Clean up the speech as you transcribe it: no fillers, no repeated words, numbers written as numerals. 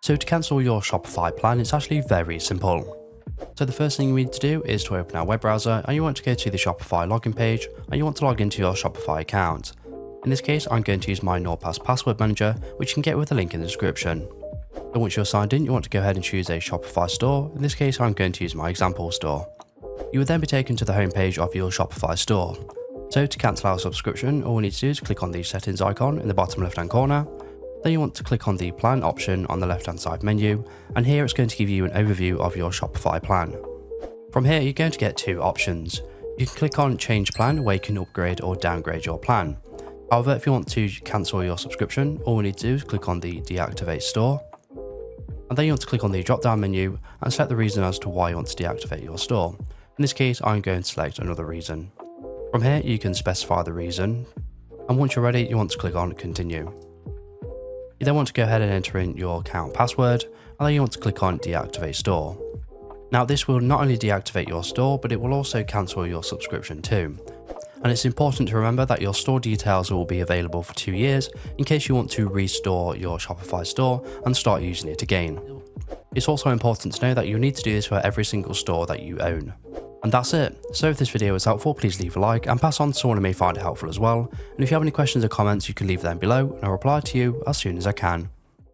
So to cancel your Shopify plan, it's actually very simple. So the first thing you need to do is to open our web browser, and you want to go to the Shopify login page, and you want to log into your Shopify account. In this case, I'm going to use my NordPass password manager, which you can get with the link in the description. And once you're signed in, you want to go ahead and choose a Shopify store. In this case, I'm going to use my example store. You will then be taken to the homepage of your Shopify store. So to cancel our subscription, all we need to do is click on the settings icon in the bottom left hand corner. Then you want to click on the plan option on the left hand side menu, and here it's going to give you an overview of your Shopify plan. From here, you're going to get two options. You can click on change plan, where you can upgrade or downgrade your plan. However, if you want to cancel your subscription, all we need to do is click on the deactivate store. And then you want to click on the drop down menu and select the reason as to why you want to deactivate your store. In this case, I'm going to select another reason. From here, you can specify the reason. And once you're ready, you want to click on continue. You then want to go ahead and enter in your account password, and then you want to click on deactivate store. Now this will not only deactivate your store, but it will also cancel your subscription too. And it's important to remember that your store details will be available for 2 years in case you want to restore your Shopify store and start using it again. It's also important to know that you'll need to do this for every single store that you own. And that's it. So if this video was helpful, please leave a like and pass on to someone who may find it helpful as well. And if you have any questions or comments, you can leave them below and I'll reply to you as soon as I can.